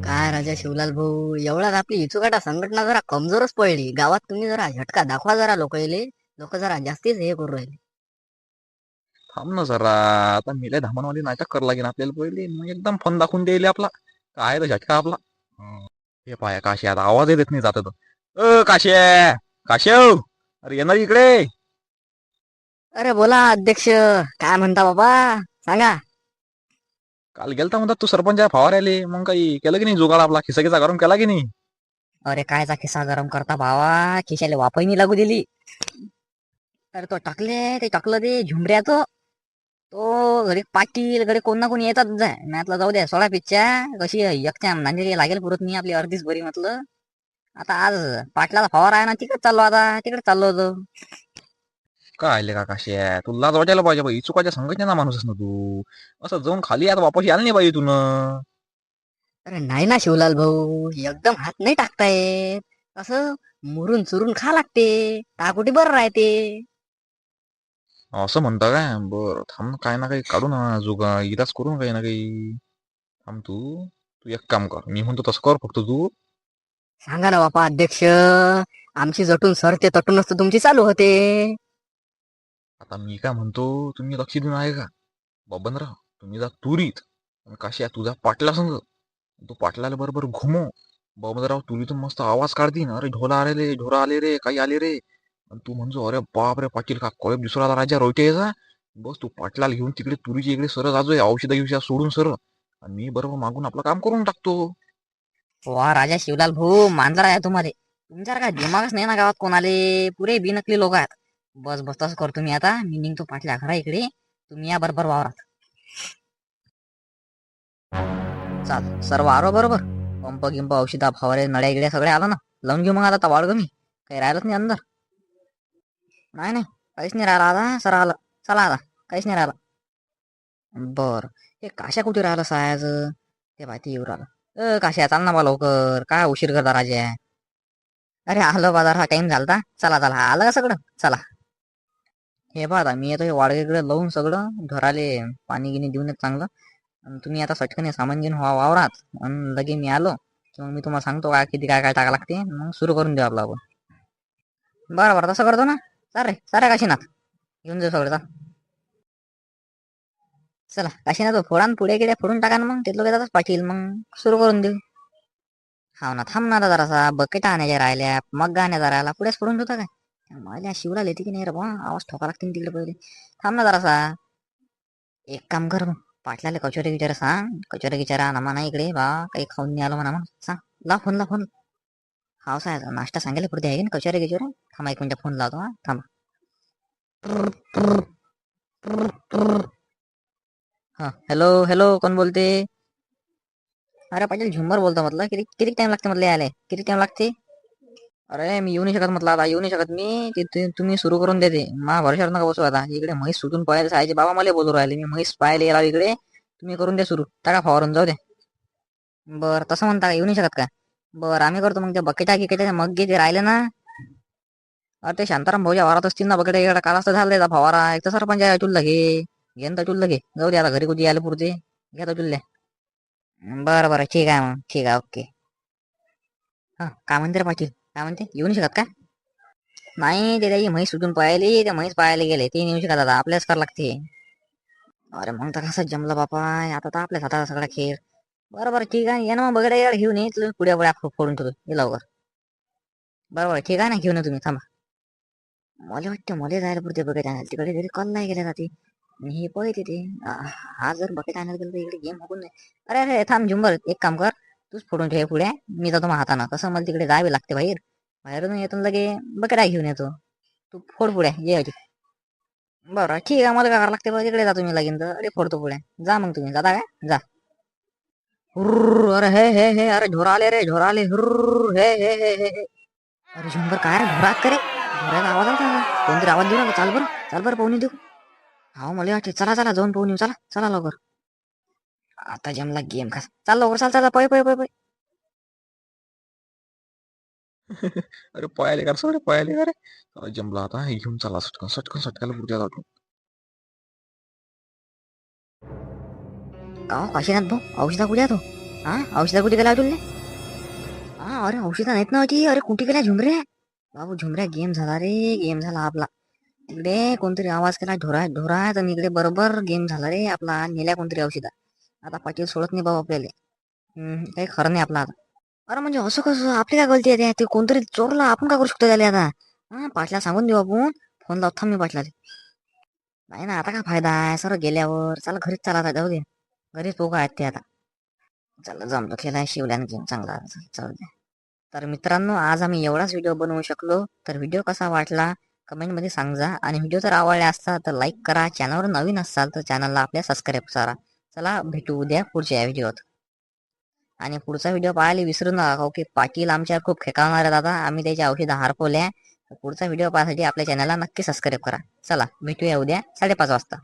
काय राजा शिवलाल भाऊ एवढ्यात आपली इचुकाटा संघटना जरा कमजोरच पडली. गावात तुम्ही जरा झटका दाखवा जरा लोक जरा जास्तीच हे करू राहिले. थांब ना जरा. आता मिले धामणवाली नाटक कर लागेल आपल्याला पहिले, मग एकदम फन दाखवून द्यायला आपला काय तर झटका आपला. हे पाया काशी आता आवाज येत नाही जात. काशी काशव, अरे येणार इकडे. अरे बोला अध्यक्ष, काय म्हणता बाबा, सांगा. काल गेलता म्हणतात तू सरपंच फवारायले, मग काही केलं की नाही जुगाड आपला खिसा गरम केला की नाही. अरे कायचा खिसा गरम करता भावा, खिशाला वापही नाही लागू दिली. अरे तो ते टाकलं ते झुमऱ्याचं. तो घरी पाटील घरी कोण ना कोणी येतात जाय, म्हटलं जाऊ द्या सोळा पिच्च्या कशी एकट्या नांदेडी लागेल पुरत नाही आपली अर्धीच बरी म्हटलं. आता आज पाटलाचा फवारा आहे ना, तिकडे चाललो, आता तिकडे चाललो होतो. काय आले का काशी आहे, तू लाज वाटायला पाहिजे बाई, चुकाच्या संघटनेचा माणूसच ना तू. असं जाऊन खाली आता वापस यायला नाही पाहिजे तू. अरे नाही ना शिवलाल भाऊ, एकदम हात नाही टाकता येत. असं मुरून चुरून खा लागते, टाकुटी बरं राहते. असं म्हणता काय, बरं थांब ना, काय ना काही काढू ना जुगा इलाज करू ना काही ना काही. थांब तू तू एक काम कर, मी म्हणतो तसं कर फक्त तू. सांगा ना बापा अध्यक्ष, आमची जटून सरते तटूनच तर तुमची चालू होते. आता मी काय म्हणतो, तुम्ही लक्ष देऊन आहे का बबनराव. तुम्ही जा तुरीत, काशी तुझा पाटला संग, तू पाटलाला बरोबर घुमव. बबनराव तुरीतून मस्त आवाज काढतील, अरे ढोला आले रे, ढोरा आले रे, काही आले रे. आणि तू म्हणजो अरे बाप रे पाटील का कळप दुसरा राजा रोयटेचा. बस तू पाटलाला घेऊन तिकडे तुरीची इकडे सरळ आजोय, औषध घेऊन सोडून सरळ. आणि मी बरोबर मागून आपलं काम करून टाकतो. वा राजा शिवलाल भाऊ, मांजरा आहे तुम्हाला. तुमच्या काय दिमागच नाही ना गावात कोणाले, पुरे बिनकली लोक आहेत. बस बस तसं करतो मी, आता मी निघतो पाटल्या घरा इकडे, तुम्ही या बरोबर वावरात. चाल सर्व आरो बरोबर. पंप गिंप औषधा फवारे नळ्या गिड्या सगळे आलं ना, लावून घेऊ मग आता वाढ कमी. काही राहिलंच नाही अंदर. नाही नाही, काहीच नाही राहिला आता, सर आलं. चला आता, काहीच नाही राहिलं. बर, हे काशा कुठे राहिलं सायाच, ते माहिती येऊ राहिलं. काशा चाल ना बा लवकर, काय उशीर करता राजा. अरे आलो बाजार, हा टाइम झालता. चला चला, आलं का सगळं, चला. हे बघा मी येतो, हे वाडगेकडे लावून सगळं घराले पाणी गिनी देऊन येत चांगलं. आणि तुम्ही आता सटकन सामान घेऊन वावरात, आणि लगे मी आलो की मग मी तुम्हाला सांगतो काय किती काय काय टाका लागते, मग सुरू करून देऊ आपला आपण. बरं बरं तसं करतो ना. सारे काशीनाथ घेऊन जाऊ सगळं. चला काशीनाथ फोडा, पुढे गेले फोडून टाका ना, मग तिथलं जातात पाटील, मग सुरू करून देऊ. हाव ना, थांब ना आता जरासा, बकेट आणायच्या राहिल्या, मग आणायचा राहिला, पुढेच फोडून ठेवता काय. मला शिवला येते की नाही रे बा, आवाज ठोका लागते तिकडे पहिले. थांब ना जरासा. एक काम कर मग, पाटलाले कचोरी विचारा सांग, कचोरी विचारा ना म्हणा इकडे बा, काही खाऊन नाही आलो म्हणा, मग सांग. ला फोन. हाव साहेब, नाश्ता सांगायला पुरते आहे की ना, कचोरी थांबा एक मिनिट, फोन लावतो हा, थांबा. हा हॅलो हॅलो, कोण बोलते. अरे पाटील झुंबर बोलतो म्हटलं, किती किती टाइम लागते म्हटलं यायला, किती टाइम लागते. अरे मी येऊ नाही शकत म्हटलं, आता येऊ नाही शकत मी, तुम्ही सुरू करून देते, मा भरोशावर नका बसू. आता इकडे म्हैस सुटून पळायला सायचे बाबा, मला बोलू राहिले, मी म्हैस पाहायला गेला इकडे. तुम्ही करून द्या सुरू, टाका फवारून, जाऊ दे. बरं तसं म्हणता का, येऊ नाही शकत का. बरं आम्ही करतो मग, त्या बकेटा गिकेटा मग ते राहिले ना. अरे ते शांताराम भाऊच्या वारात असतील ना बकेटा गिकेटा, काल असं झालं फवारा, एक तर सरपंच टुल्ला घे, घेन तर टुल्ला घे, जाऊ दे आता घरी कुठे यायला पुरते, घ्या तर टुल्ल्या. बरं बरं ठीक आहे मग, ठीक आहे ओके. हा काय म्हणते रे पाटील, काय म्हणते, येऊ नाही शकत का. नाही ते त्याची म्हैस सुटून पळाली, त्या म्हैस पाहायला गेले, ते नेऊ शकत आता, आपल्याच करावं लागते. अरे मग तर कसं जमलं बापा, आता तर आपल्याच हाताचा सगळा खेळ. बरं ठीक आहे, ये ना मग बघा घेऊन ये, पुढ्या फोडून ठेवतो ये लवकर. बरोबर ठीक आहे ना, घेऊन तुम्ही थांबा. मला वाटतं मला जायला पुरते बकेट आणायला, तिकडे घरी कॉल नाही गेले जाते. आणि हे पळते ते, हा जर बकेट आणायला गेलं तर इकडे गेम होऊन नाही. अरे अरे थांब झुंबर, एक काम कर, तूच फोडून ठेव पुढे, मी जातो मग हाताना, कसं मला तिकडे जावे लागते बाहेर. बाहेरून येतो लगे बकेट घेऊन येतो, तू फोड पुढे ये. बरं ठीक आहे, मला काय करावं लागते बरं, तिकडे जा तुम्ही लागेन तर, अरे फोडतो पुढे, जा मग तुम्ही जाता काय जा. हुर्र, अरे हे अरे ढोरा आले रे, ढोरा आले, हुर्र हे. अरे शंभर काय रे, ढोरात करे ढोराचा आवाज आला, कोणतरी आवाज देऊ नका, चाल बरं पाहुणे देऊ. हा मला वाटते, चला चला जाऊन पाहून येऊ, चला चला लवकर. आता जमला गेम खास, चाल लवकर, चाल पय. अरे पळायले का सोडे, पळायले का रे. जमला आता, हे घेऊन चला सटकन सटकन सटकायला पुढच्या जातो. का काशीनाथ भाऊ, औषधा कुठे तो. हा औषधा कुठे गेला तुले? हा अरे औषधा नाहीत ना होती. अरे कुठे गेला झुमऱ्या? बाबू झुमऱ्या गेम झाला रे, गेम झाला आपला. इकडे कोणतरी आवाज केला ढोरा ढोरात आणि इकडे बरोबर गेम झाला रे आपला. नेल्या कोणतरी औषधा. आता पाटील सोडत नाही बाबा आपल्याला. काही खरं नाही आपला आता. अरे म्हणजे असं कसं? आपली काय गलती आहे? ते कोणतरी चोरला, आपण काय करू शकतो त्याला आता? हा पाटला सांगून देऊ आपण. फोन लावत थांब मी पाटला. नाही ना, आता काय फायदा आहे? सर गेल्यावर चला घरीच चला आता, जाऊ दे. घरीच पोका आहेत ते आता. चला जमलं, खेळाय शिवल्यान गेम चांगला. जाऊ दे. तर मित्रांनो, आज आम्ही एवढाच व्हिडिओ बनवू शकलो. तर व्हिडिओ कसा वाटला कमेंटमध्ये सांगा. आणि व्हिडिओ जर आवडला असता तर लाईक करा. चॅनलवर नवीन असाल तर चॅनलला आपल्या सबस्क्राईब करा. चला भेटू उद्या पुढच्या व्हिडिओत. आणि पुढचा व्हिडिओ पाहायला विसरू नका. ओके, पाटील आमच्या खूप खेकावणार आहेत आता. आम्ही त्याच्या औषधा हारपवल्या. पुढचा व्हिडिओ पाहण्यासाठी आपल्या चॅनलला नक्की सबस्क्राईब करा. चला भेटूया उद्या 5:30 वाजता.